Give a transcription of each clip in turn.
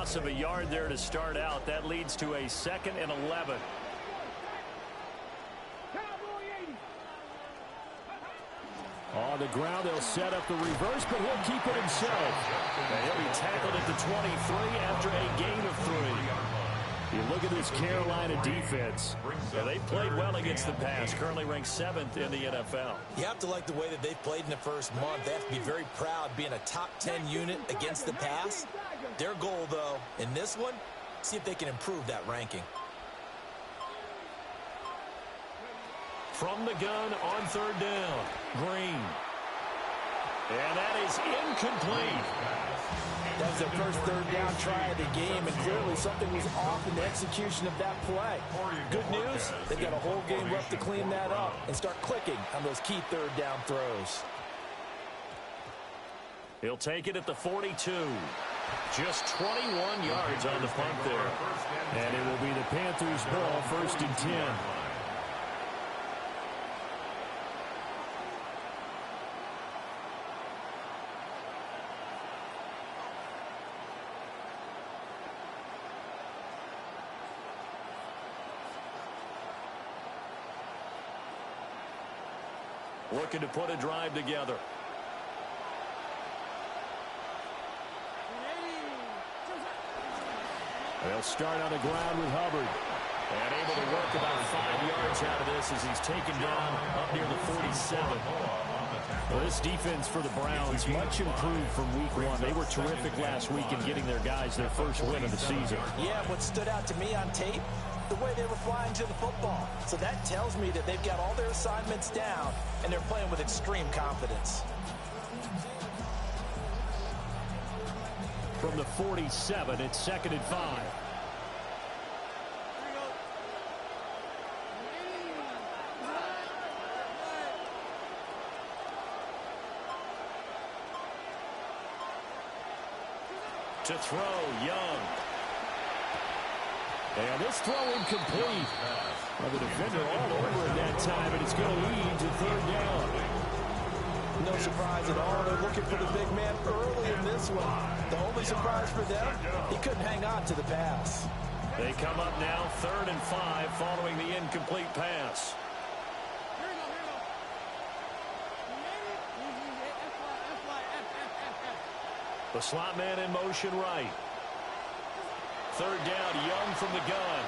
loss of a yard there to start out. That leads to a 2nd and 11. On the ground, they'll set up the reverse, but he'll keep it himself. And he'll be tackled at the 23 after a gain of 3. You look at this Carolina defense. They played well against the pass, currently ranked 7th in the NFL. You have to like the way that they've played in the first month. They have to be very proud being a top 10 unit against the pass. Their goal, though, in this one, see if they can improve that ranking. From the gun on 3rd down, Green. And that is incomplete. That was their first 3rd down try of the game, and clearly something was off in the execution of that play. Good news, they've got a whole game left to clean that up and start clicking on those key 3rd down throws. He'll take it at the 42. Just 21 yards on the punt there. And it will be the Panthers' ball, 1st and 10. Looking to put a drive together. They'll start on the ground with Hubbard. And able to work about 5 yards out of this as he's taken down up near the 47. Well, this defense for the Browns, much improved from week 1. They were terrific last week in getting their guys their first win of the season. Yeah, what stood out to me on tape, the way they were flying to the football. So that tells me that they've got all their assignments down, and they're playing with extreme confidence. From the 47, it's 2nd and 5. To throw, Young. And this throw incomplete. Well, the defender all over at that time, and it's going to lead to 3rd down. No surprise at all. They're looking for the big man early in this one. The only surprise for them, he couldn't hang on to the pass. They come up now 3rd and 5 following the incomplete pass. The slot man in motion right. 3rd down, Young from the gun.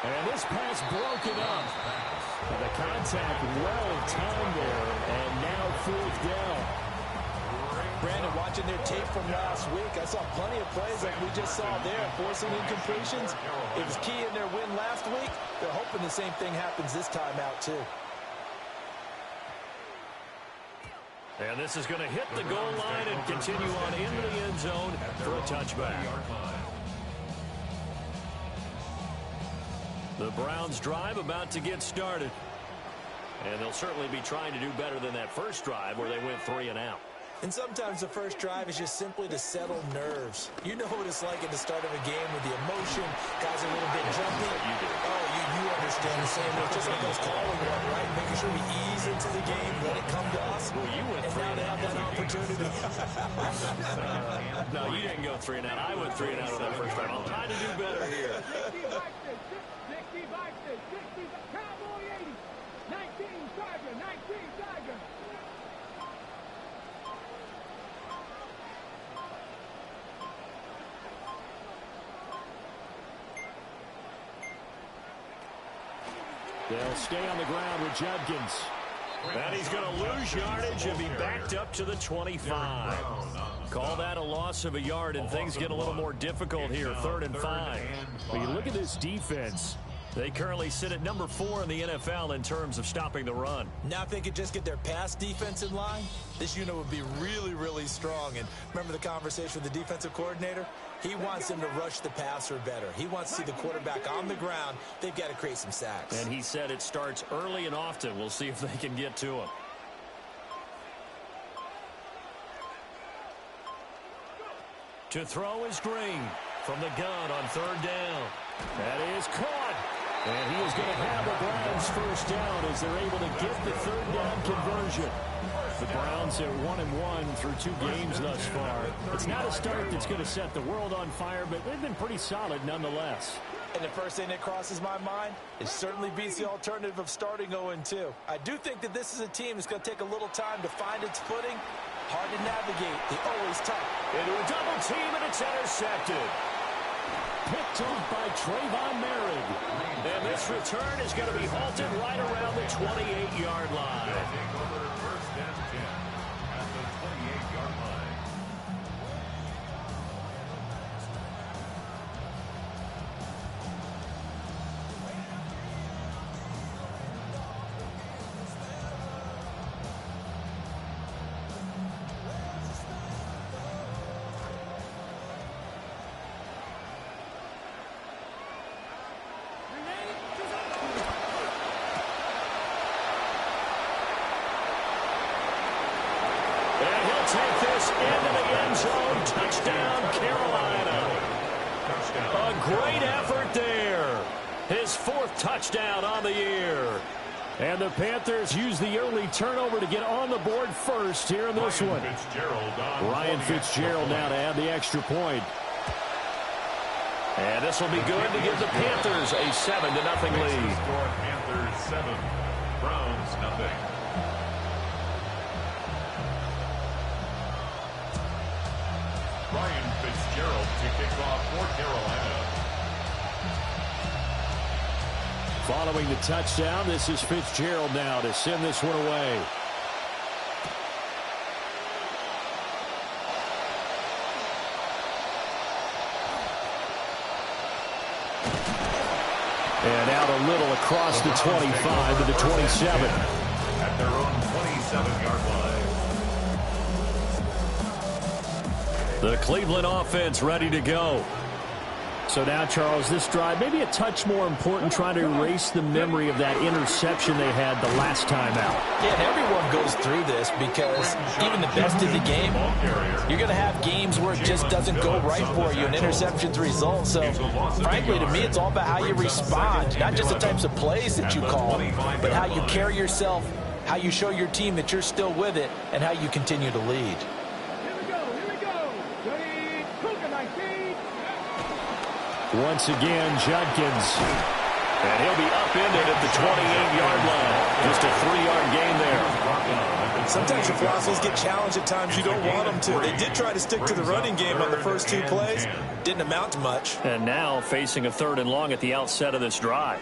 And this pass broken up. And the contact well timed there, and now 4th down. Brandon, watching their tape from last week, I saw plenty of plays like we just saw there, forcing incompletions. It was key in their win last week. They're hoping the same thing happens this time out, too. And this is going to hit the goal line and continue on into the end zone for a touchback. The Browns drive about to get started. And they'll certainly be trying to do better than that first drive where they went 3 and out. And sometimes the first drive is just simply to settle nerves. You know what it's like at the start of a game with the emotion. Guys are a little bit jumpy. Oh, you understand the same. It's just like us calling one, right? Making sure we ease into the game, let it come to us. Well, you went and 3 now they have that opportunity. No, you didn't go 3 and out. I went 3 and out on that first drive. I'm trying to do better here. 60 Vikings, 60 Cowboy 80, 19 Tiger, 19 Tiger. They'll stay on the ground with Judkins. And he's going to lose yardage and be backed up to the 25. Call that a loss of a yard, and things get a little more difficult here, 3rd and 5. Well, you look at this defense. They currently sit at number 4 in the NFL in terms of stopping the run. Now if they could just get their pass defense in line, this unit would be really, really strong. And remember the conversation with the defensive coordinator? He wants them to rush the passer better. He wants to see the quarterback on the ground. They've got to create some sacks. And he said it starts early and often. We'll see if they can get to him. To throw is Green from the gun on 3rd down. That is caught. And he is going to have the Browns first down as they're able to get the 3rd down conversion. The Browns at 1-1 through 2 games thus far. It's not a start that's going to set the world on fire, but they've been pretty solid nonetheless. And the first thing that crosses my mind, it certainly beats the alternative of starting 0-2. I do think that this is a team that's going to take a little time to find its footing. Hard to navigate. They always tough. Into a double team, and it's intercepted. Picked off by Trayvon Merritt. And this return is going to be halted right around the 28-yard line. First and 10 at the 28-yard line. Take this into the end zone. Touchdown, Carolina. A great effort there. His 4th touchdown on the year. And the Panthers use the early turnover to get on the board first here in this one. Ryan Fitzgerald now to add the extra point. And this will be good to give the Panthers a 7-0 lead. Panthers 7, Browns nothing. Ryan Fitzgerald to kick off for Carolina. Following the touchdown, this is Fitzgerald now to send this one away. And out a little across the 25 to the 27. At their own 27-yard line. The Cleveland offense ready to go. So now, Charles, this drive maybe a touch more important, trying to erase the memory of that interception they had the last time out. Yeah, and everyone goes through this because even the best in the game, you're going to have games where it just doesn't go right for you, and interceptions result. So, frankly, to me, it's all about how you respond, not just the types of plays that you call, but how you carry yourself, how you show your team that you're still with it, and how you continue to lead. Once again, Judkins. And he'll be upended at the 28-yard line. Just a 3-yard gain there. Sometimes your philosophies get challenged at times you don't want them to. They did try to stick to the running game on the first 2 plays. Didn't amount to much. And now facing a 3rd and long at the outset of this drive.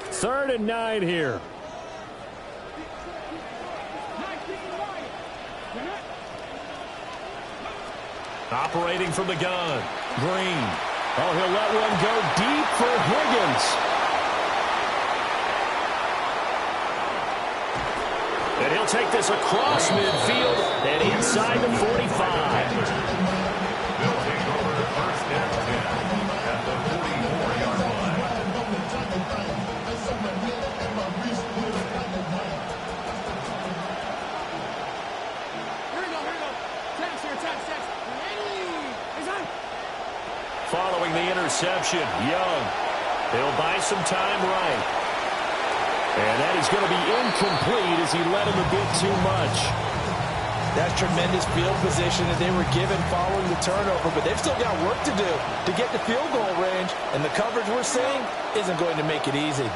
Third and 9 here. Operating from the gun. Green. Oh, he'll let one go deep for Higgins. And he'll take this across midfield and inside the 45. They'll take over the first and 10 at the 44-yard line. Following the interception, Young. He'll buy some time right. And that is going to be incomplete as he led him a bit too much. That's tremendous field position that they were given following the turnover, but they've still got work to do to get to field goal range, and the coverage we're seeing isn't going to make it easy.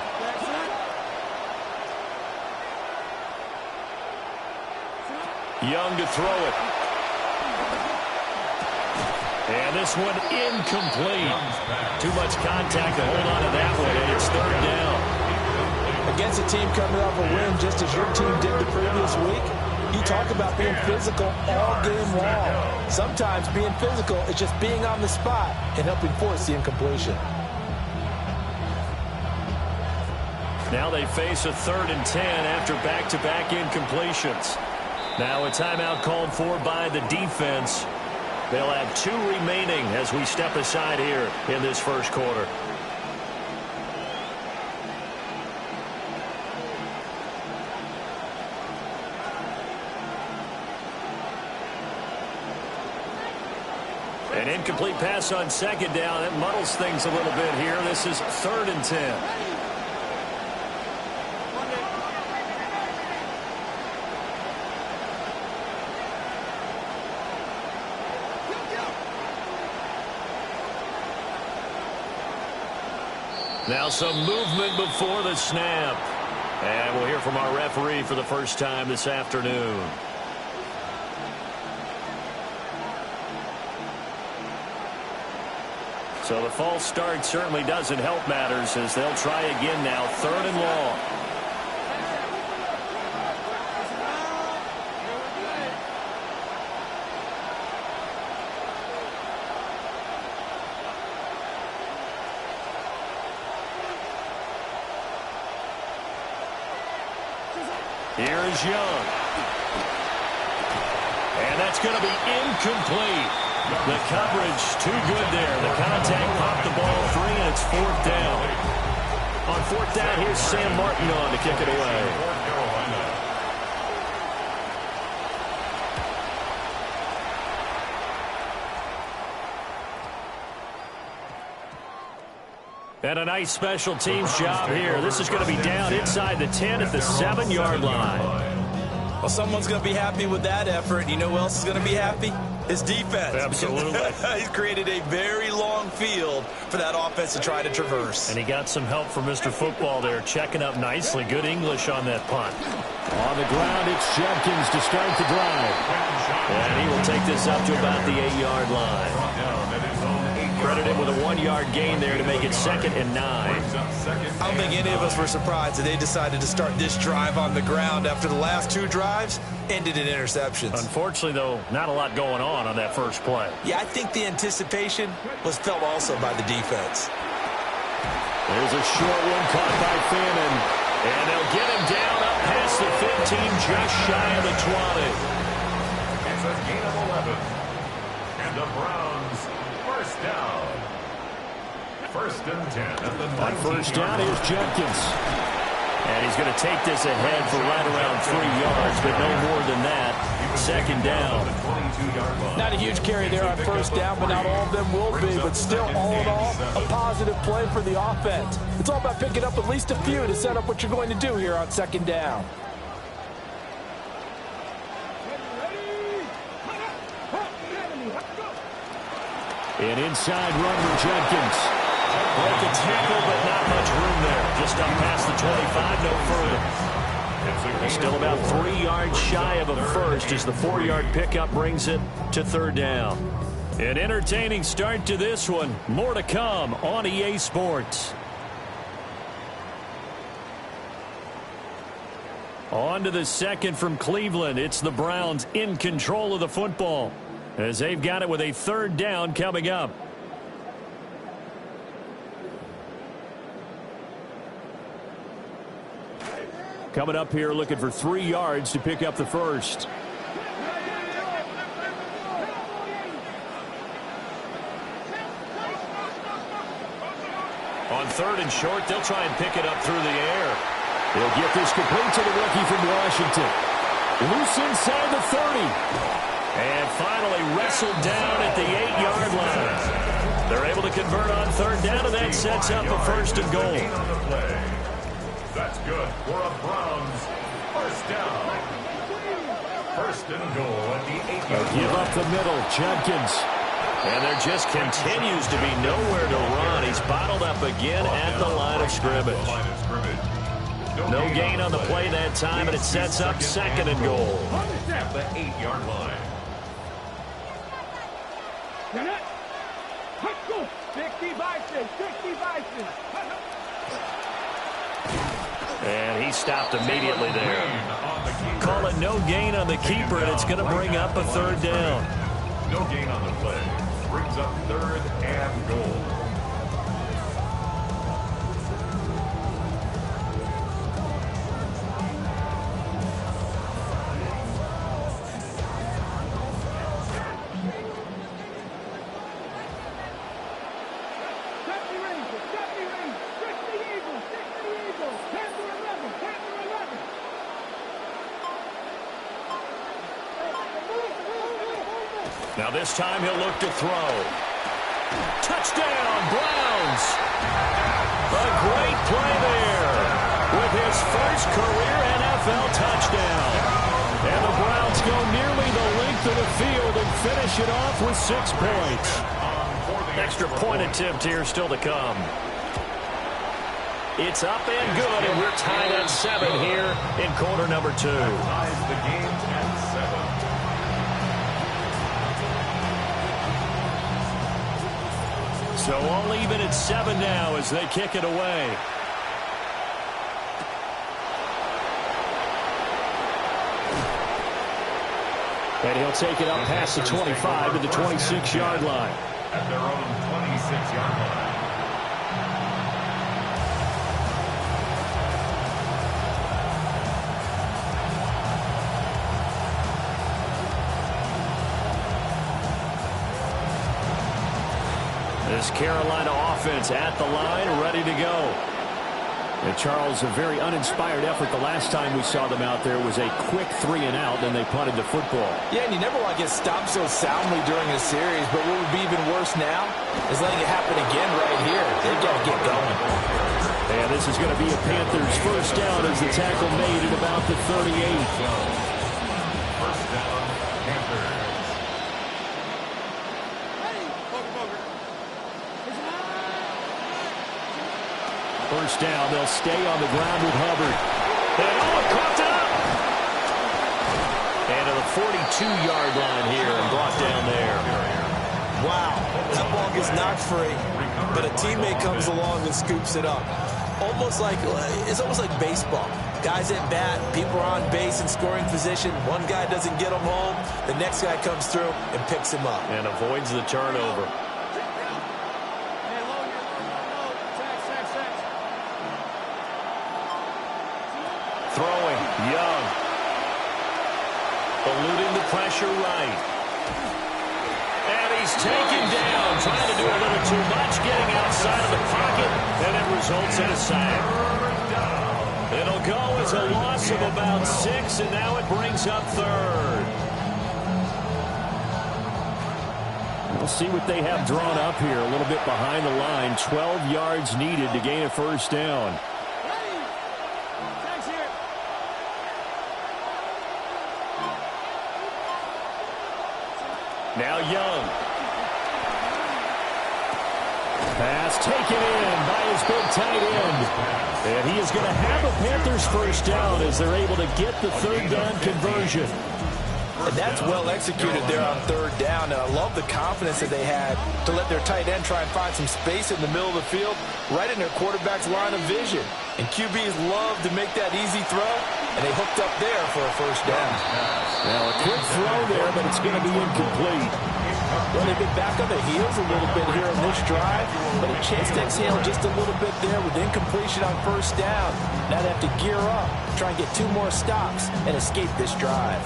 Young to throw it. And this one incomplete. Too much contact to hold on to that one, and it's 3rd down. Against a team coming off a win just as your team did the previous week, you talk about being physical all game long. Sometimes being physical is just being on the spot and helping force the incompletion. Now they face a 3rd and 10 after back-to-back incompletions. Now a timeout called for by the defense. They'll have 2 remaining as we step aside here in this first quarter. An incomplete pass on second down. That muddles things a little bit here. This is 3rd and 10. Now some movement before the snap. And we'll hear from our referee for the first time this afternoon. So the false start certainly doesn't help matters as they'll try again now. 3rd and long. Here is Young. And that's going to be incomplete. The coverage too good there. The contact popped the ball free, and it's 4th down. On 4th down, here's Sam Martin on to kick it away. And a nice special teams job here. This is going to be down inside the 10 at the 7-yard line. Well, someone's going to be happy with that effort. You know who else is going to be happy? His defense. Absolutely. He's created a very long field for that offense to try to traverse. And he got some help from Mr. Football there, checking up nicely. Good English on that punt. On the ground, it's Judkins to start the drive. And he will take this up to about the 8-yard line. Credited with a 1-yard gain there to make it 2nd and 9. I don't think any of us were surprised that they decided to start this drive on the ground after the last 2 drives ended in interceptions. Unfortunately, though, not a lot going on that first play. Yeah, I think the anticipation was felt also by the defense. There's a short one caught by Fannin. And they'll get him down up past the 15, just shy of the 20. It's a gain of 11. And the Browns, first down. 1st and 10 at the 19. On 1st down, here's Judkins. And he's going to take this ahead for right around 3 yards, but no more than that. 2nd down. Not a huge carry there on 1st down, but not all of them will be. But still, all in all, a positive play for the offense. It's all about picking up at least a few to set up what you're going to do here on 2nd down. An inside run for Judkins. Broke a tackle, but not much room there. Just up past the 25, no further. They're still about 3 yards shy of a first as the 4-yard pickup brings it to 3rd down. An entertaining start to this one. More to come on EA Sports. On to the 2nd from Cleveland. It's the Browns in control of the football as they've got it with a 3rd down coming up. Coming up here looking for 3 yards to pick up the first. On 3rd and short, they'll try and pick it up through the air. They'll get this complete to the rookie from Washington. Loose inside the 30. And finally wrestled down at the 8-yard line. They're able to convert on 3rd down, and that sets up a 1st and goal. That's good for a Browns 1st down. 1st and goal at the 8-yard line. Give up the middle, Judkins. And there just continues to be nowhere to run. He's bottled up again at the line of scrimmage. No gain on the play that time, and it sets up 2nd and goal. At the 8-yard line. 60. And he stopped immediately there. Call it no gain on the keeper, and it's going to bring up a 3rd down. No gain on the play. Brings up 3rd and goal. Now this time he'll look to throw. Touchdown, Browns! A great play there with his first career NFL touchdown. And the Browns go nearly the length of the field and finish it off with 6 points. Extra point attempt here still to come. It's up and good, and we're tied at 7 here in quarter number 2. Ties the game at 7. So all even at 7 now as they kick it away. And he'll take it up past the 25 to the 26-yard line. At their own 26-yard line. This Carolina offense at the line, ready to go. And Charles, a very uninspired effort the last time we saw them out there was a quick 3 and out, then they punted the football. Yeah, and you never want to get stopped so soundly during a series, but what would be even worse now is letting it happen again right here. They've got to get going. And this is going to be a Panthers first down as the tackle made at about the 38. First down, Panthers. First down, they'll stay on the ground with Hubbard. And coughed it up! And to the 42-yard line here and brought down there. Wow, that ball gets knocked free, but a teammate comes along and scoops it up. It's almost like baseball. Guys at bat, people are on base in scoring position. One guy doesn't get him home, the next guy comes through and picks him up. And avoids the turnover. Throwing, Young. Eluding the pressure right. And he's taken down, trying to do a little too much, getting outside of the pocket, and it results in a sack. It'll go as a loss of about 6, and now it brings up 3rd. We'll see what they have drawn up here, a little bit behind the line. 12 yards needed to gain a first down. Now Young. Pass taken in by his big tight end. And he is going to have a Panthers first down as they're able to get the 3rd down conversion. And that's well executed there on 3rd down. And I love the confidence that they had to let their tight end try and find some space in the middle of the field, right in their quarterback's line of vision. And QBs love to make that easy throw, and they hooked up there for a first down. Now a quick throw there, but it's going to be incomplete. Well, they've been back on the heels a little bit here on this drive, but a chance to exhale just a little bit there with incompletion on first down. Now they have to gear up, try and get 2 more stops, and escape this drive.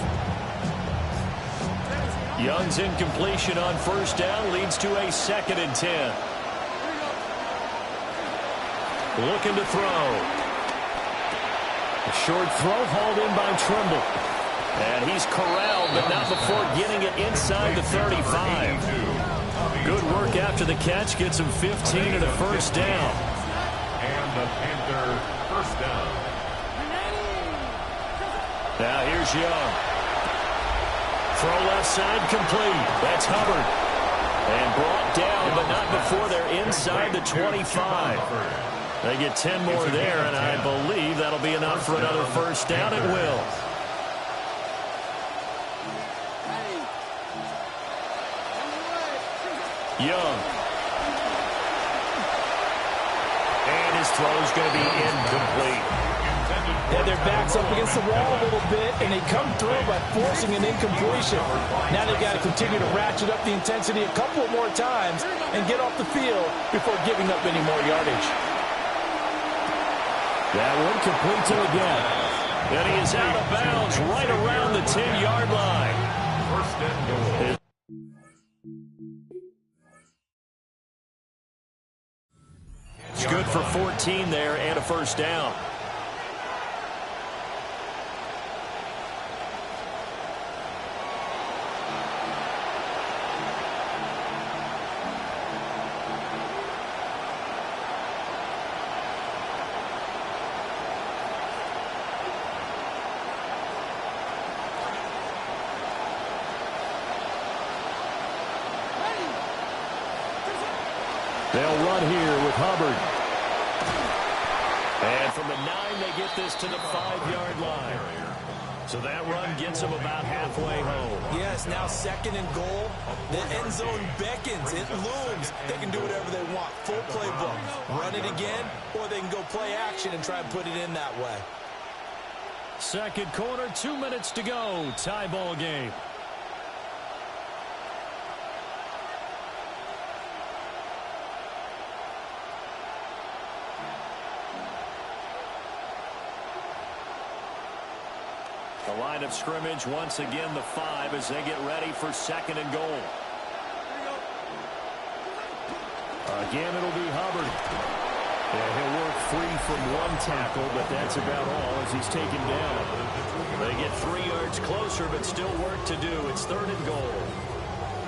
Young's incompletion on first down leads to a 2nd and 10. Looking to throw. A short throw hauled in by Trimble. And he's corralled, but not before getting it inside the 35. Good work after the catch. Gets him 15 and a first down. And the Panther first down. Now here's Young. Throw left side complete. That's Hubbard. And brought down, but not before they're inside the 25. They get 10 more there, and I believe that'll be enough for another first down. It will. Young. And his throw is going to be incomplete. Yeah, their back's up against the wall a little bit, and they come through by forcing an incompletion. Now they've got to continue to ratchet up the intensity a couple more times and get off the field before giving up any more yardage. That one complete to again. And he is out of bounds right around the 10-yard line. First and goal. It's good for 14 there and a first down. They'll run here with Hubbard. And from the 9, they get this to the 5-yard line. So that run gets them about halfway home. Yes, now 2nd and goal. The end zone beckons. It looms. They can do whatever they want. Full playbook. Run it again, or they can go play action and try and put it in that way. Second quarter, 2 minutes to go. Tie ball game. The line of scrimmage, once again, the 5 as they get ready for 2nd and goal. Again, it'll be Hubbard. Yeah, he'll work free from one tackle, but that's about all as he's taken down. They get 3 yards closer, but still work to do. It's 3rd and goal.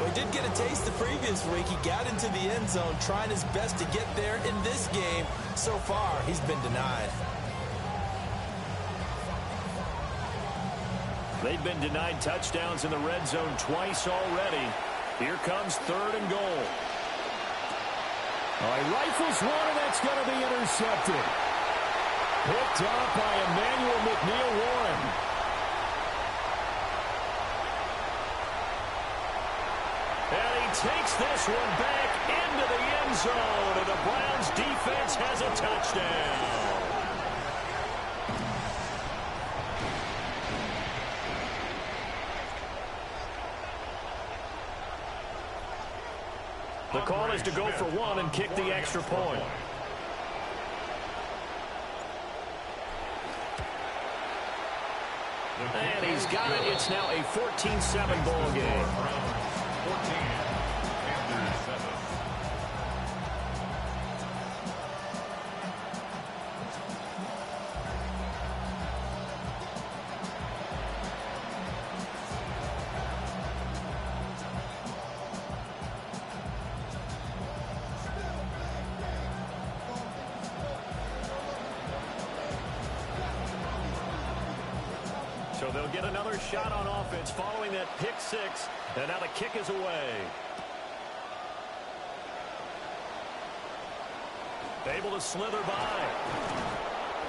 Well, he did get a taste the previous week. He got into the end zone, trying his best to get there in this game. So far, he's been denied. They've been denied touchdowns in the red zone twice already. Here comes 3rd and goal. All right, rifles one, and that's going to be intercepted. Picked up by Emmanuel McNeil-Warren. And he takes this one back into the end zone, and the Browns defense has a touchdown. The call is to go for 1 and kick the extra point. And he's got it. It's now a 14-7 ball game. 14-7. So they'll get another shot on offense following that pick 6. And now the kick is away. Able to slither by.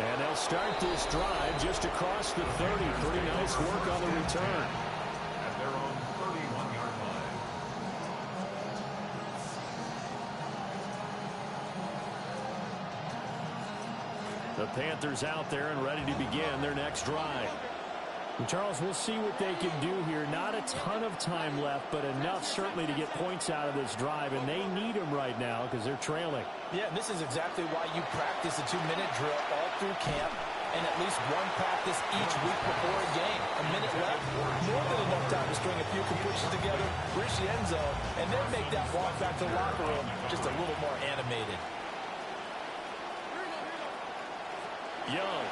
And they'll start this drive just across the 30. Pretty nice work on the return. At their own 31-yard line. The Panthers out there and ready to begin their next drive. And Charles, we'll see what they can do here. Not a ton of time left, but enough certainly to get points out of this drive, and they need them right now because they're trailing. Yeah, and this is exactly why you practice a 2-minute drill all through camp and at least one practice each week before a game. A minute left, more than enough time to string a few completions together, reach the end zone, and then make that walk back to the locker room just a little more animated. Young.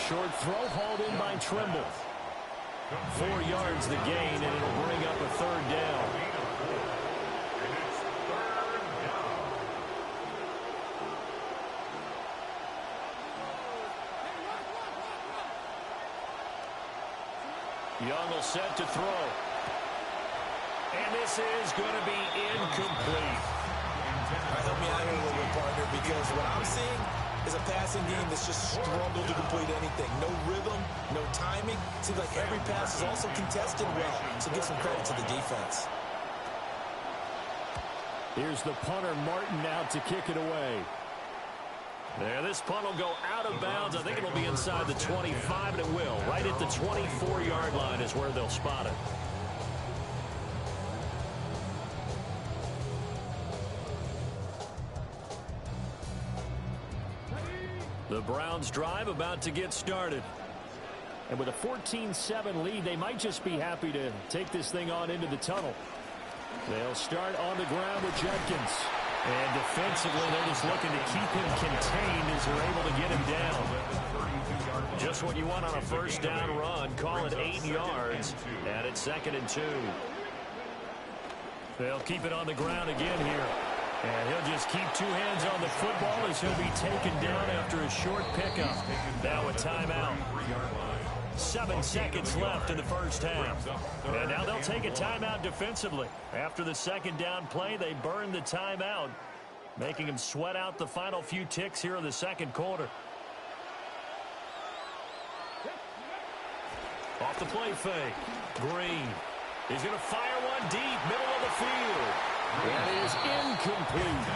Short throw hauled in by Trimble. 4 yards the gain, and it'll bring up a 3rd down. Young will set to throw. And this is going to be incomplete. Help me out here a little bit, partner, because what I'm seeing is a passing game that's just struggled to complete anything. No rhythm, no timing. Seems like every pass is also contested well. So give some credit to the defense. Here's the punter, Martin, out to kick it away. There, this punt will go out of bounds. I think it'll be inside the 25, and it will. Right at the 24-yard line is where they'll spot it. The Browns drive about to get started. And with a 14-7 lead, they might just be happy to take this thing on into the tunnel. They'll start on the ground with Judkins. And defensively, they're just looking to keep him contained as they're able to get him down. Just what you want on a first down run. Call it 8 yards. And it's 2nd and 2. They'll keep it on the ground again here. And he'll just keep 2 hands on the football as he'll be taken down after a short pickup. Now a timeout. 7 seconds left in the first half. And now they'll take a timeout defensively. After the second down play, they burn the timeout, making them sweat out the final few ticks here in the second quarter. Off the play fake. Green. He's going to fire one deep, middle of the field. That is incomplete.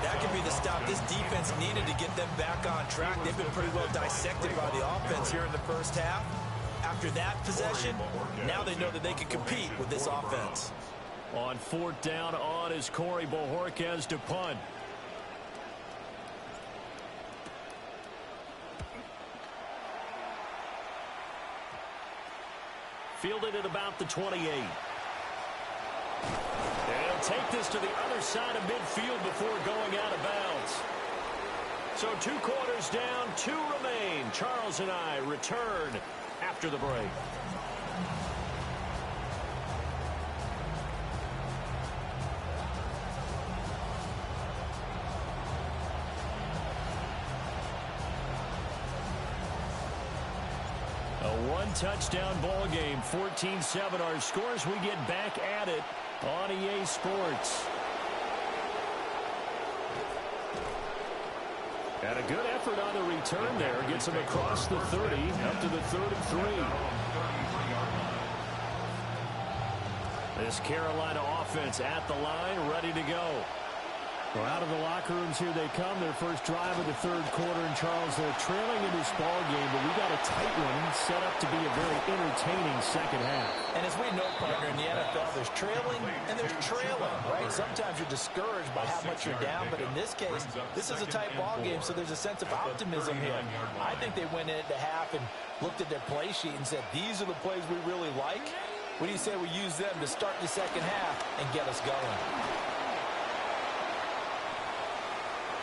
That could be the stop this defense needed to get them back on track. They've been pretty well dissected by the offense here in the first half. After that possession, now they know that they can compete with this offense. On fourth down on is Corey Bojorquez to punt. Fielded at about the 28. They'll take this to the other side of midfield before going out of bounds. So 2 quarters down, 2 remain. Charles and I return after the break. Touchdown ball game, 14-7 our scores. We get back at it on EA Sports. And a good effort on the return there. Gets him across the 30, up to the 33. This Carolina offense at the line, ready to go. Well, out of the locker rooms here they come. Their first drive of the third quarter. And Charles, they're trailing in this ball game, but we got a tight one set up to be a very entertaining second half. And as we know, partner, in the NFL, there's trailing and there's trailing, right? Sometimes you're discouraged by how much you're down, but in this case, this is a tight ball game, so there's a sense of optimism here. I think they went into half and looked at their play sheet and said, these are the plays we really like. What do you say we use them to start the second half and get us going?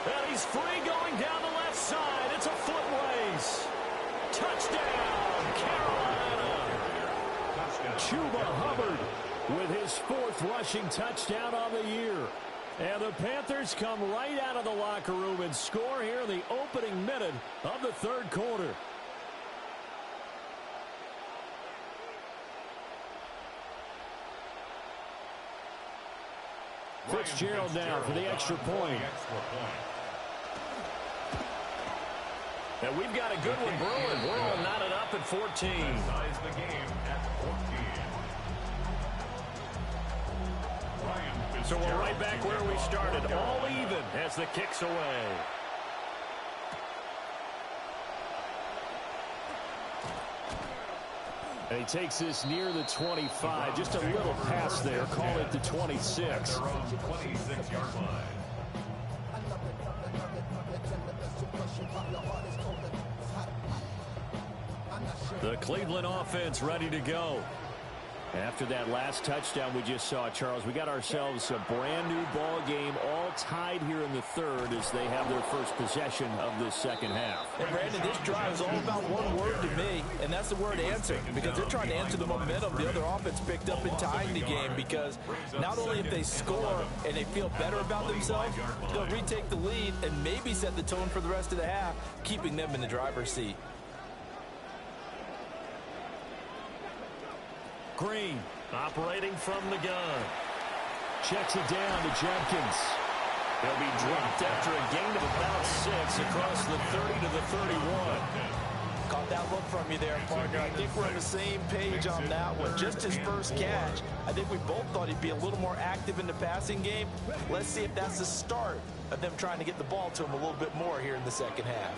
And he's free going down the left side. It's a foot race. Touchdown, Carolina. Chuba Hubbard with his 4th rushing touchdown on the year. And the Panthers come right out of the locker room and score here in the opening minute of the third quarter. Fitzgerald now for the extra point. And we've got a good one brewing. We're all knotted up at 14. So we're right back where we started. All even as the kick's away. And he takes this near the 25. Just a little pass there. Call it the 26. 26-yard line. The Cleveland offense ready to go. After that last touchdown we just saw, Charles, we got ourselves a brand-new ball game, all tied here in the third as they have their first possession of this second half. And, Brandon, this drive is all about one word to me, and that's the word answer, because they're trying to answer the momentum the other offense picked up in tying the game, because not only if they score and they feel better about themselves, they'll retake the lead and maybe set the tone for the rest of the half, keeping them in the driver's seat. Green operating from the gun. Checks it down to Jenkins. He'll be dropped after a gain of about 6 across the 30 to the 31. Caught that look from you there, partner. I think we're on the same page on that one. Just his first catch. I think we both thought he'd be a little more active in the passing game. Let's see if that's the start of them trying to get the ball to him a little bit more here in the second half.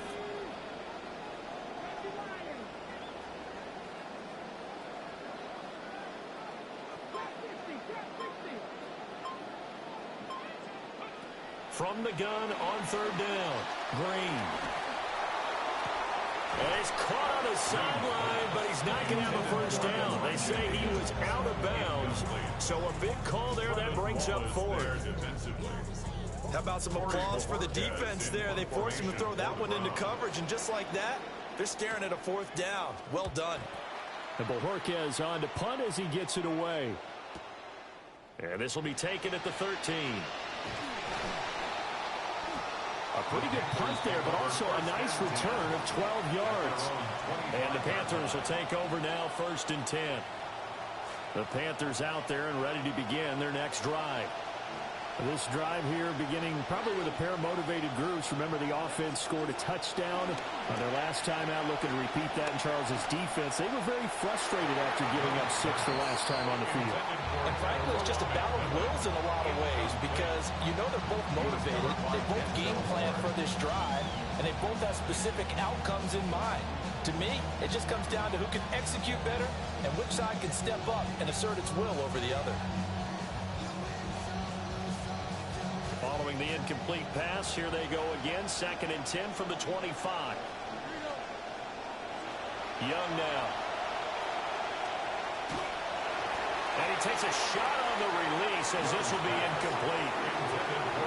From the gun on third down, Green. And he's caught on the sideline, but he's not going to have a first down. They say he was out of bounds, so a big call there that brings up 4. How about some applause for the defense there? They forced him to throw that one into coverage, and just like that, they're staring at a 4th down. Well done. And Bojorquez on to punt as he gets it away. And this will be taken at the 13. A pretty good punt there, but also a nice return of 12 yards. And the Panthers will take over now, 1st and 10. The Panthers out there and ready to begin their next drive. This drive here beginning probably with a pair of motivated groups. Remember, the offense scored a touchdown on their last time out, looking to repeat that in Charles's defense. They were very frustrated after giving up 6 the last time on the field. And frankly, it's just a battle of wills in a lot of ways because you know they're both motivated. They both game plan for this drive, and they both have specific outcomes in mind. To me, it just comes down to who can execute better and which side can step up and assert its will over the other. Following the incomplete pass, here they go again. 2nd and 10 from the 25. Young now. And he takes a shot on the release as this will be incomplete.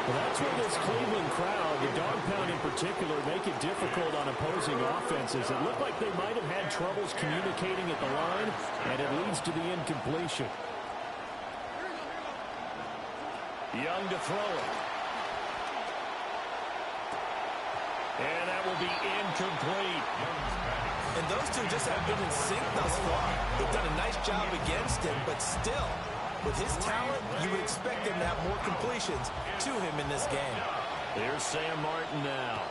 Well, that's where this Cleveland crowd, the dog pound in particular, make it difficult on opposing offenses. It looked like they might have had troubles communicating at the line, and it leads to the incompletion. Young to throw it. And that will be incomplete. And those two just haven't been in sync thus far. They've done a nice job against him, but still, with his talent, you would expect him to have more completions to him in this game. Here's Sam Martin now,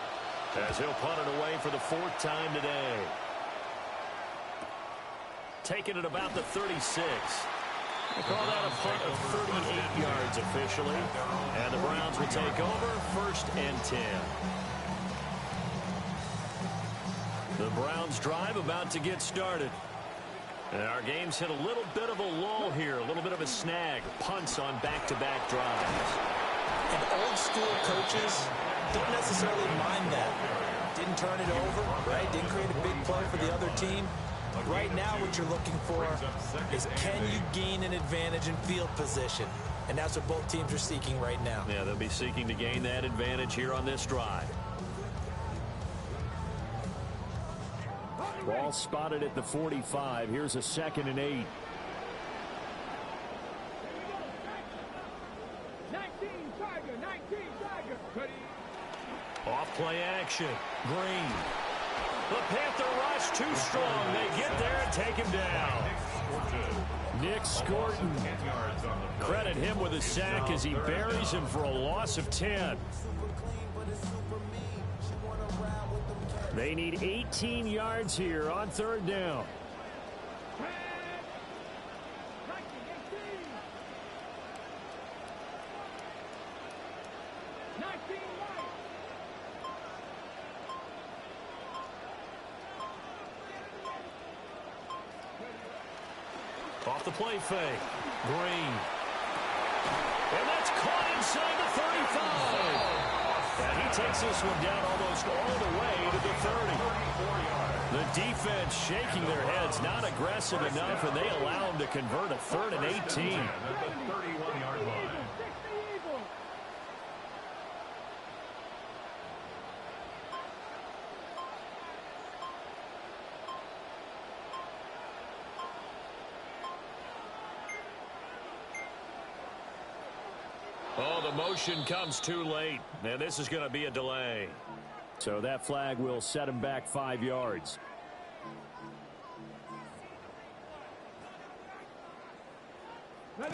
as he'll punt it away for the 4th time today. Taking it about the 36. They call that a punt of 38 yards officially. And the Browns will take over, 1st and 10. The Browns drive about to get started. And our game's hit a little bit of a lull here, a little bit of a snag. Punts on back-to-back drives. And old school coaches don't necessarily mind that. Didn't turn it over, right? Didn't create a big play for the other team. Right now what you're looking for is can you gain an advantage in field position? And that's what both teams are seeking right now. Yeah, they'll be seeking to gain that advantage here on this drive. Ball spotted at the 45. Here's a 2nd and 8. 19 Tiger, 19 Tiger. Off play action. Green. The Panther rush too strong. They get there and take him down. Nick Scorton. Credit him with a sack as he buries him for a loss of 10. They need 18 yards here on 3rd down. Off the play fake. Green. And that's caught inside the 35. And he takes this one down almost all the way to the 30. The defense shaking their heads, not aggressive enough, and they allow him to convert a 3rd and 18. Oh, the motion comes too late, and this is going to be a delay. So that flag will set him back 5 yards.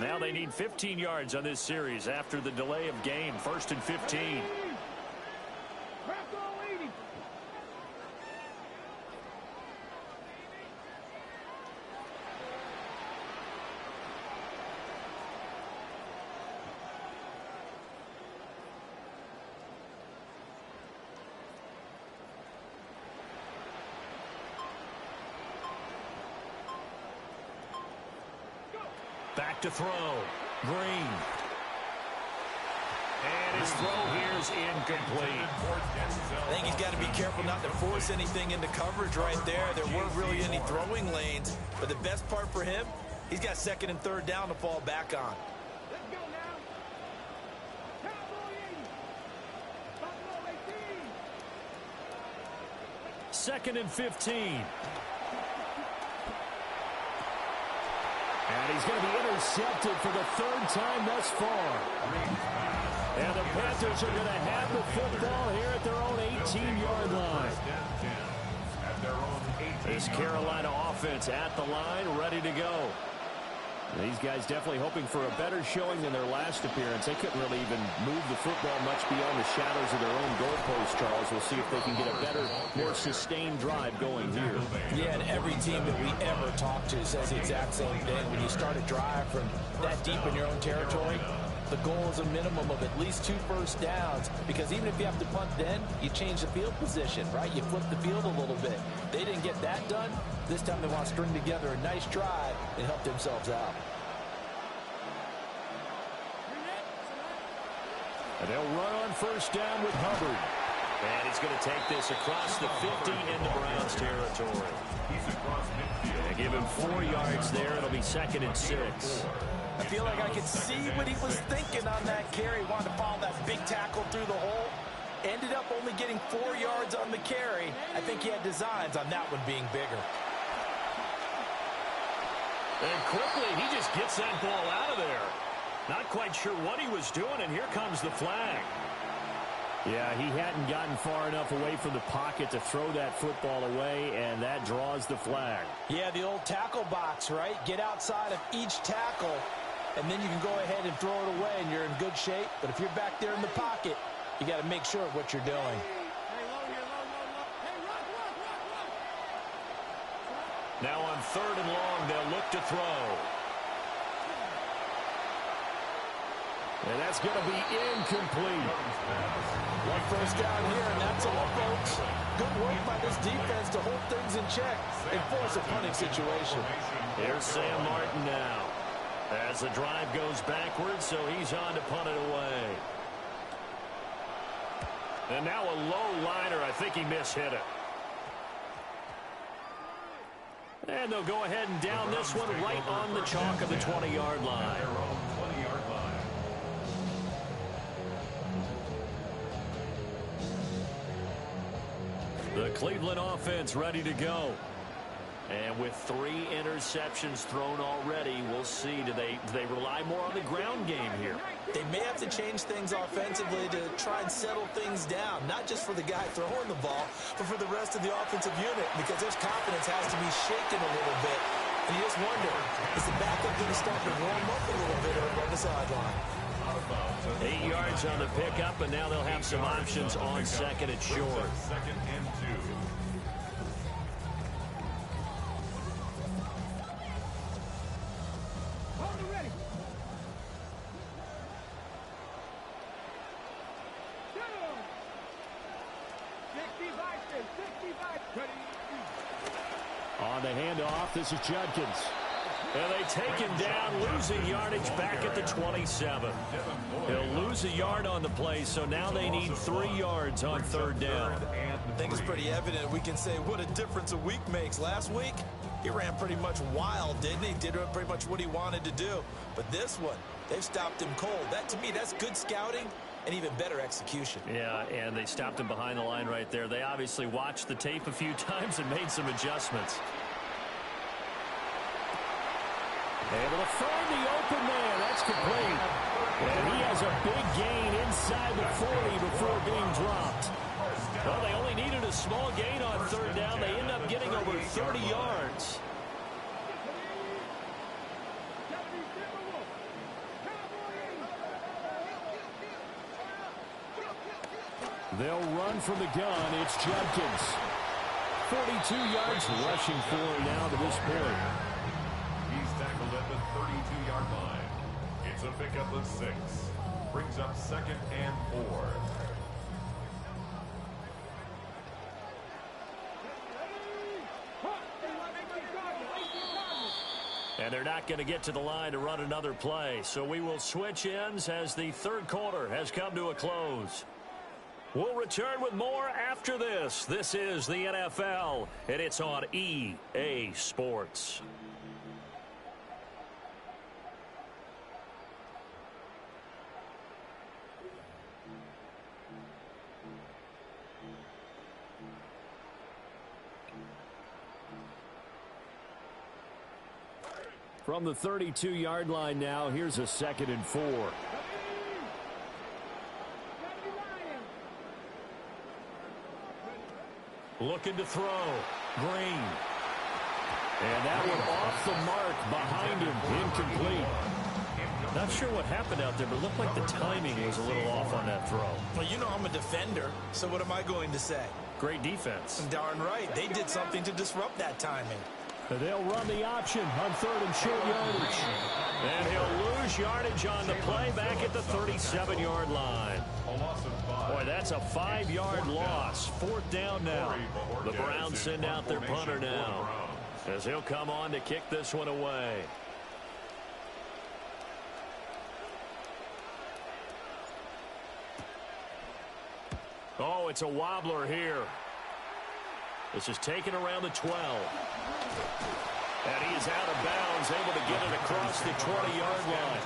Now they need 15 yards on this series after the delay of game. 1st and 15. Back to throw. Green. And his throw here is incomplete. I think he's got to be careful not to force anything into coverage right there. There weren't really any throwing lanes. But the best part for him, he's got 2nd and 3rd down to fall back on. Let's go now. Cowboy 80. Buffalo 18. 2nd and 15. And he's going to be intercepted for the third time thus far. And the Panthers are going to have the football here at their own 18-yard line. This Carolina offense at the line, ready to go. These guys definitely hoping for a better showing than their last appearance. They couldn't really even move the football much beyond the shadows of their own goalpost, Charles. We'll see if they can get a better, more sustained drive going here. Yeah, and every team that we ever talk to says the exact same thing. When you start a drive from that deep in your own territory, the goal is a minimum of at least 2 first downs, because even if you have to punt then, you change the field position, right? You flip the field a little bit. They didn't get that done. This time they want to string together a nice drive and help themselves out. And they'll run on first down with Hubbard. And he's going to take this across the 50 into Browns territory. They give him 4 yards there. It'll be 2nd and 6. I feel like I could see what he was thinking on that carry. Wanted to follow that big tackle through the hole. Ended up only getting 4 yards on the carry. I think he had designs on that one being bigger. And quickly, he just gets that ball out of there. Not quite sure what he was doing, and here comes the flag. Yeah, he hadn't gotten far enough away from the pocket to throw that football away, and that draws the flag. Yeah, the old tackle box, right? Get outside of each tackle, and then you can go ahead and throw it away, and you're in good shape. But if you're back there in the pocket, you got to make sure of what you're doing. Now on 3rd and long, they'll look to throw. And that's going to be incomplete. 1 first down here, and that's all, folks. Good work by this defense to hold things in check and force a punting situation. Here's Sam Martin now. As the drive goes backwards, so he's on to punt it away. And now a low liner. I think he mishit it. And they'll go ahead and down this one right on the chalk of the 20-yard line. The Cleveland offense ready to go. And with 3 interceptions thrown already, we'll see. Do they rely more on the ground game here? They may have to change things offensively to try and settle things down, not just for the guy throwing the ball, but for the rest of the offensive unit, because their confidence has to be shaken a little bit. And you just wonder, is the backup going to start to warm up a little bit over on the sideline? 8 yards on the pickup, and now they'll have some options on 2nd and short. 2nd and 2. On the handoff, this is Judkins. And they take him down, losing yardage back at the 27. He'll lose a yard on the play, so now they need 3 yards on 3rd down. I think it's pretty evident. We can say what a difference a week makes. Last week, he ran pretty much wild, didn't he? Did pretty much what he wanted to do. But this one, they've stopped him cold. That, to me, that's good scouting and even better execution. Yeah, and they stopped him behind the line right there. They obviously watched the tape a few times and made some adjustments. Able to find the open man. That's complete. And he has a big gain inside the 40 before being dropped. Well, they only needed a small gain on 3rd down. They end up getting over 30 yards. They'll run from the gun. It's Judkins. 42 yards rushing for now to this point. He's tackled at the 32-yard line. It's a pickup of 6. Brings up 2nd and 4. And they're not going to get to the line to run another play. So we will switch ends as the 3rd quarter has come to a close. We'll return with more after this. This is the NFL, and it's on EA Sports. From the 32-yard line now, here's a 2nd and 4. Looking to throw. Green. And that one off the mark behind him. Incomplete. Not sure what happened out there, but it looked like the timing was a little off on that throw. Well, you know I'm a defender, so what am I going to say? Great defense. Darn right. They did something to disrupt that timing. They'll run the option on 3rd and short yardage. And he'll lose yardage on the play back at the 37-yard line. Boy, that's a 5-yard loss. 4th down now. The Browns send out their punter now, as he'll come on to kick this one away. Oh, it's a wobbler here. This is taken around the 12. And he is out of bounds, able to get it across the 20-yard line.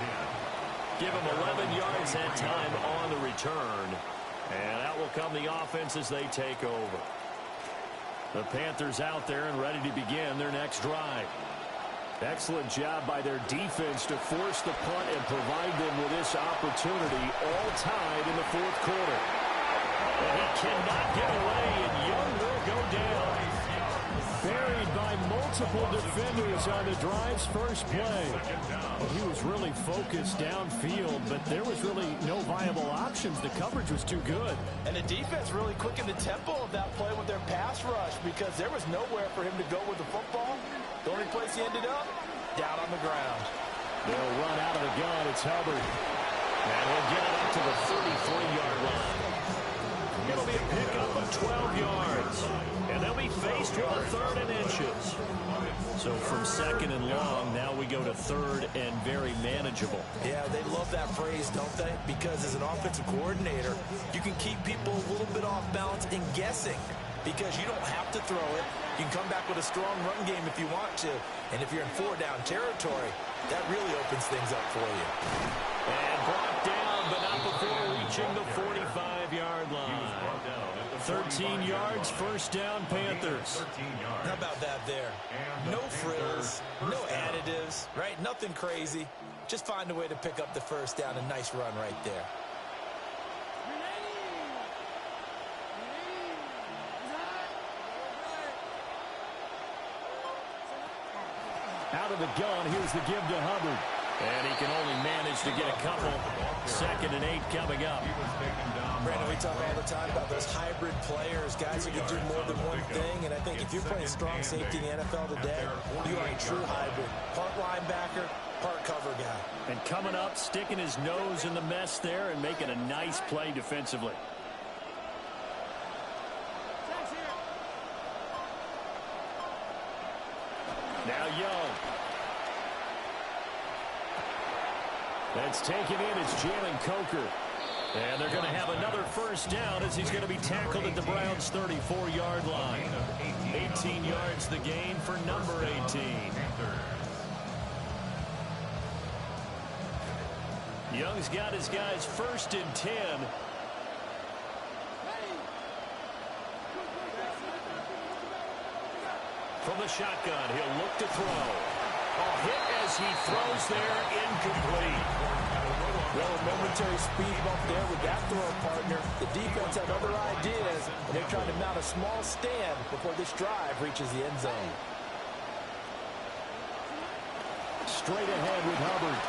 Give him 11 yards that time on the return. And out will come the offense as they take over. The Panthers out there and ready to begin their next drive. Excellent job by their defense to force the punt and provide them with this opportunity, all tied in the 4th quarter. And he cannot get away, and Young will go down. Buried by multiple defenders on the drive's first play. He was really focused downfield, but there was really no viable options. The coverage was too good. And the defense really quickened the tempo of that play with their pass rush, because there was nowhere for him to go with the football. The only place he ended up, down on the ground. They'll run out of the gun. It's Hubbard. And he'll get it up to the 33-yard line. It'll be a pickup of 12 yards. And they'll be faced with a 3rd and inches. So from 2nd and long, now we go to 3rd and very manageable. Yeah, they love that phrase, don't they? Because as an offensive coordinator, you can keep people a little bit off balance and guessing. Because you don't have to throw it. You can come back with a strong run game if you want to. And if you're in 4-down territory, that really opens things up for you. And brought down, but not before reaching the 45-yard line. 13 yards, 1st down, Panthers. How about that there? No frills, no additives, right? Nothing crazy. Just find a way to pick up the 1st down. A nice run right there. Out of the gun, here's the give to Hubbard. And he can only manage to get a couple. 2nd and 8 coming up. Brandon, we talk all the time about those hybrid players, guys who can do more than one thing. And I think if you're playing strong safety in the NFL today, you are a true hybrid. Part linebacker, part cover guy. And coming up, sticking his nose in the mess there and making a nice play defensively. Now Young. That's taken in. It's Jalen Coker. And they're going to have another 1st down as he's going to be tackled at the Browns' 34-yard line. 18 yards the gain for number 18. Young's got his guys 1st and 10. From the shotgun, he'll look to throw. Hit as he throws there, incomplete. Well, a momentary speed bump there with that throw partner. The defense had other ideas, and they're trying to mount a small stand before this drive reaches the end zone. Straight ahead with Hubbard.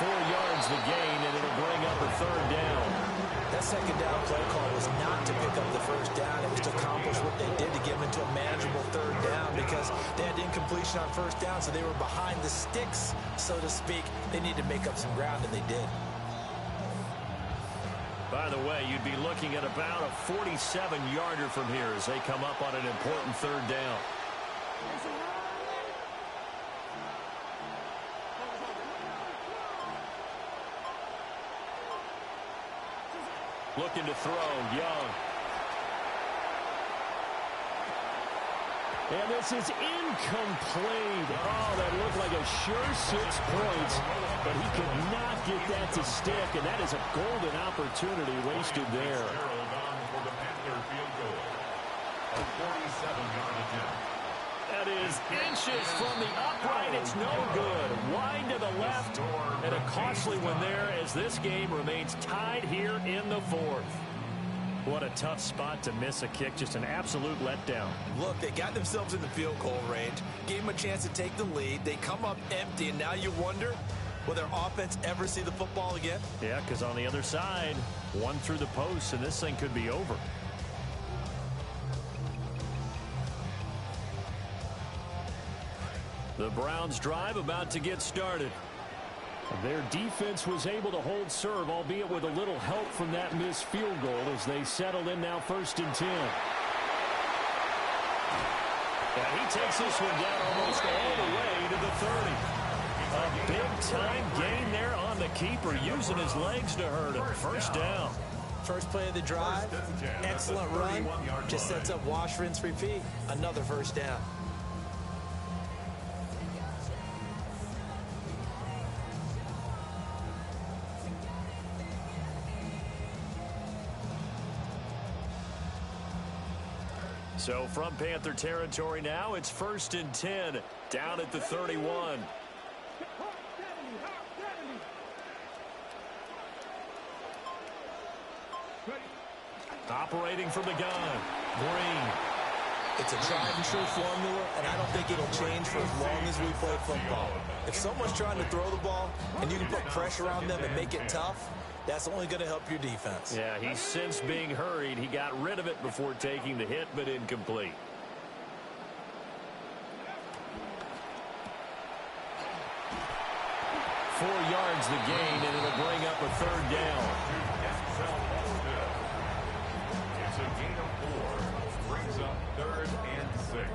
4 yards the gain, and it'll bring up a 3rd down. That 2nd down play call was not to pick up the 1st down. It was to accomplish what they did to get them into a manageable 3rd down, because they had incompletion on 1st down, so they were behind the sticks, so to speak. They needed to make up some ground, and they did. By the way, you'd be looking at about a 47-yarder from here as they come up on an important 3rd down. Looking to throw, Young. And this is incomplete. Oh, that looked like a sure 6 points, but he could not get that to stick, and that is a golden opportunity wasted there. That is inches from the upright it's no good. Wide to the left, and a costly one there as this game remains tied here in the fourth. What a tough spot to miss a kick. Just an absolute letdown. Look, they got themselves in the field goal range, gave them a chance to take the lead. They come up empty, and now you wonder, will their offense ever see the football again? Yeah, because on the other side, one through the post, and this thing could be over. The Browns drive about to get started. Their defense was able to hold serve, albeit with a little help from that missed field goal as they settle in now 1st and 10. And he takes this one down almost all the way to the 30. A big-time gain there on the keeper, using his legs to hurt him. 1st down. First play of the drive, excellent run, just sets up wash, rinse, repeat. Another 1st down. So from Panther territory now, it's 1st and 10, down at the 31. Operating from the gun, Green. It's a tried and true formula, and I don't think it'll change for as long as we play football. If someone's trying to throw the ball and you can put pressure on them and make it tough, that's only going to help your defense. Yeah, he's since being hurried. He got rid of it before taking the hit, but incomplete. Four yards the gain, and it'll bring up a 3rd down. It's a gain of 4. Brings up 3rd and 6.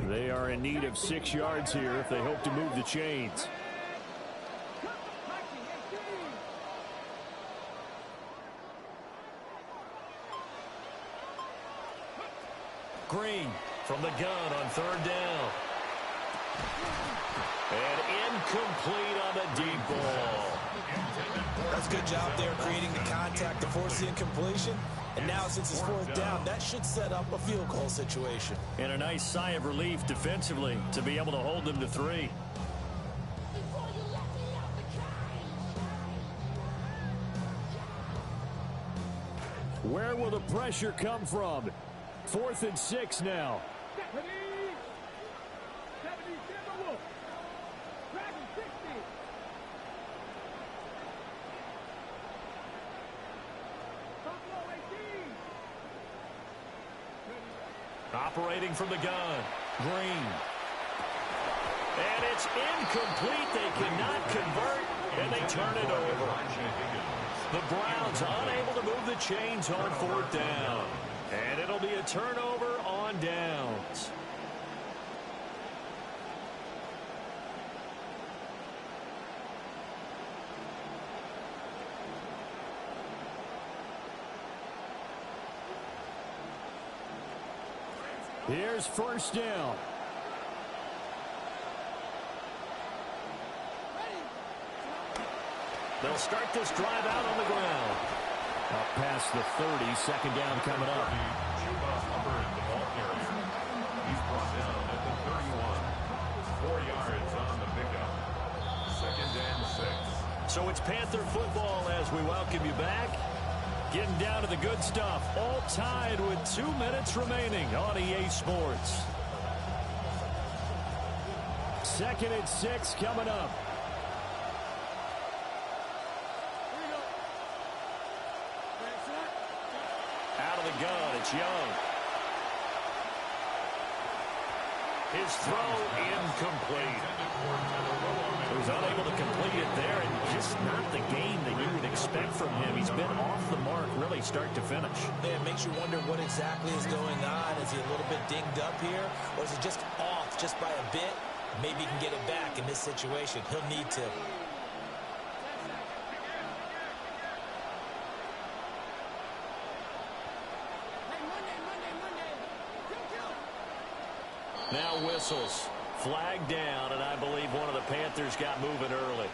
They are in need of 6 yards here if they hope to move the chains. Green from the gun on 3rd down. And incomplete on the deep ball. That's a good job there creating the contact to force the incompletion. And now since it's 4th down, that should set up a field goal situation. And a nice sigh of relief defensively to be able to hold them to 3. Where will the pressure come from? 4th and 6 now. Operating from the gun, Green. And it's incomplete. They cannot convert, and they turn it over. The Browns unable to move the chains on 4th down. And it'll be a turnover on downs. Here's 1st down. They'll start this drive out on the ground. Up past the 30, 2nd down coming up. Chuba Hubbard, the ball carrier. He's brought down at the 31. 4 yards on the pickup. 2nd and 6. So it's Panther football as we welcome you back. Getting down to the good stuff. All tied with 2 minutes remaining on EA Sports. 2nd and 6 coming up. Out of the gun, it's Young. His throw incomplete. He was unable to complete it there, and just not the game that you would expect from him. He's been off the mark really start to finish. Yeah, it makes you wonder what exactly is going on. Is he a little bit dinged up here, or is it just off just by a bit? Maybe he can get it back in this situation. He'll need to. Now whistles. Flag down, and I believe one of the Panthers got moving early.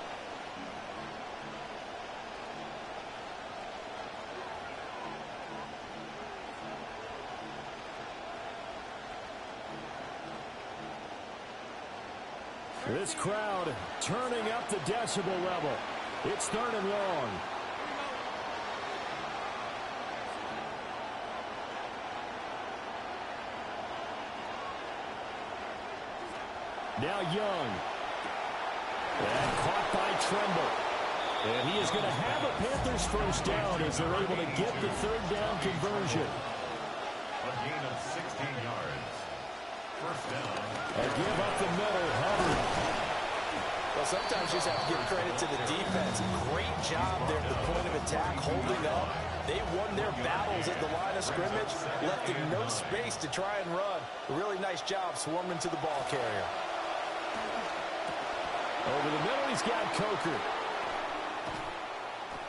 This crowd turning up the decibel level. It's 3rd and long. Now Young. And caught by Tremble. And he is going to have a Panthers first down as they're able to get the 3rd down conversion. A gain of 16 yards. First down. And give up the middle, Hubbard. Well, sometimes you just have to give credit to the defense. Great job there at the point of attack, holding up. They won their battles at the line of scrimmage, left in no space to try and run. A really nice job swarming to the ball carrier. Over the middle, he's got Coker.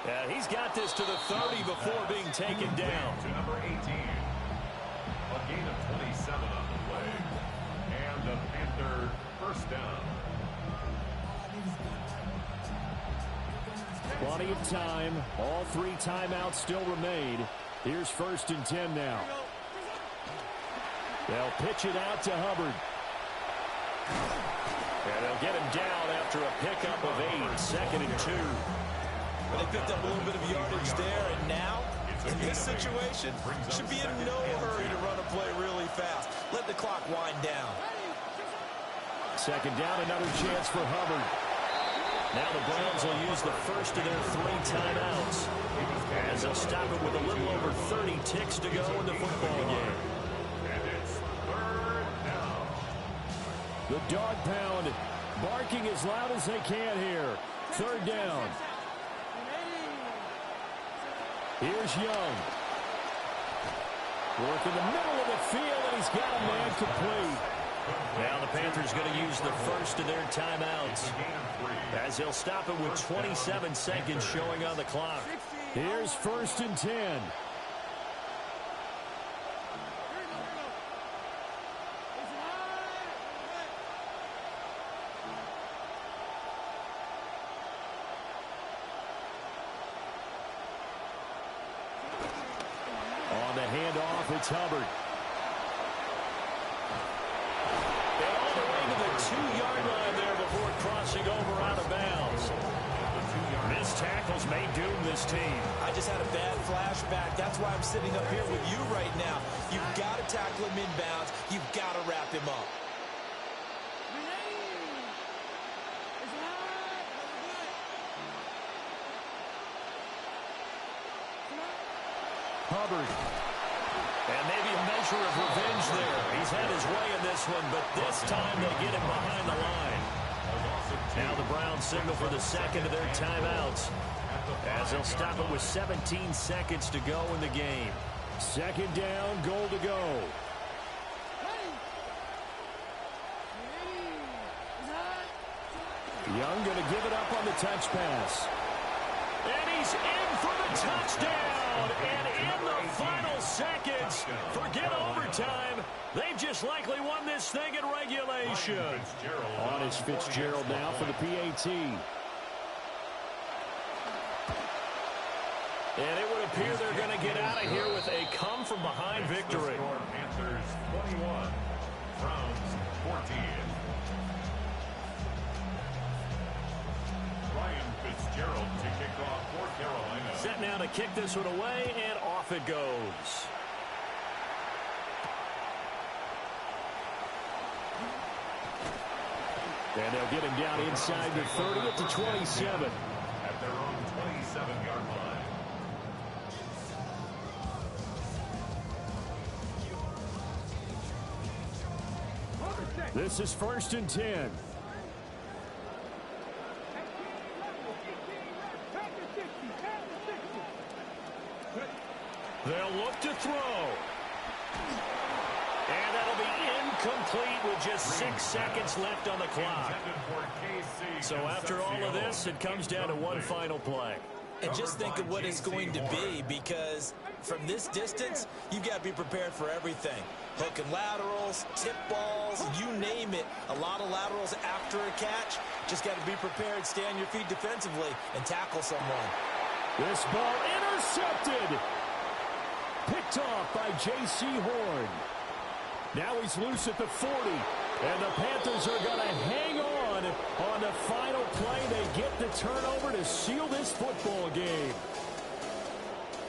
And he's got this to the 30 before being taken down. To number 18. A gain of 27 on the play. And the Panther first down. Plenty of time. All 3 timeouts still remain. Here's 1st and 10 now. They'll pitch it out to Hubbard. And they'll get him down after a pickup of 8. 2nd and 2. Well, they picked up a little bit of yardage there, and now, in this situation, should be in no hurry to run a play really fast. Let the clock wind down. 2nd down, another chance for Hubbard. Now the Browns will use the first of their 3 timeouts as they'll stop it with a little over 30 ticks to go in the football game. And it's 3rd down. The dog pound barking as loud as they can here. 3rd down. Here's Young. Work in the middle of the field, and he's got a man complete. Now the Panthers going to use the first of their timeouts as they'll stop it with 27 seconds showing on the clock. Here's 1st and 10. On the handoff, it's Hubbard. And all the way to the 2-yard line there before crossing over out of bounds. Missed tackles may doom this team. I just had a bad flashback. That's why I'm sitting up here with you right now. You've got to tackle him inbounds. You've got to wrap him up. Hubbard. And maybe a measure of revenge there. He's had his way in this one, but this time they get him behind the line. Now the Browns signal for the 2nd of their timeouts as they'll stop it with 17 seconds to go in the game. 2nd down, goal to go. Young going to give it up on the touch pass. And he's in for the touchdown. And in the final seconds, forget overtime. They've just likely won this thing in regulation. On is Fitzgerald now for the PAT. And it would appear they're going to get out of here with a come-from-behind victory. Panthers 21, Browns 14. Ryan Fitzgerald to kick off for Carolina. Set now to kick this one away, and off it goes. And they'll get him down inside the 30 at the 27. At their own 27-yard line. This is 1st and 10. They'll look to throw. And that'll be incomplete with just 6 seconds left on the clock. So after all of this, it comes down to one final play. And just think of what it's going to be, because from this distance, you've got to be prepared for everything. Hook and laterals, tip balls, you name it. A lot of laterals after a catch. Just got to be prepared, stay on your feet defensively, and tackle someone. This ball intercepted. Picked off by J.C. Horn. Now he's loose at the 40. And the Panthers are going to hang on and on the final play, they get the turnover to seal this football game.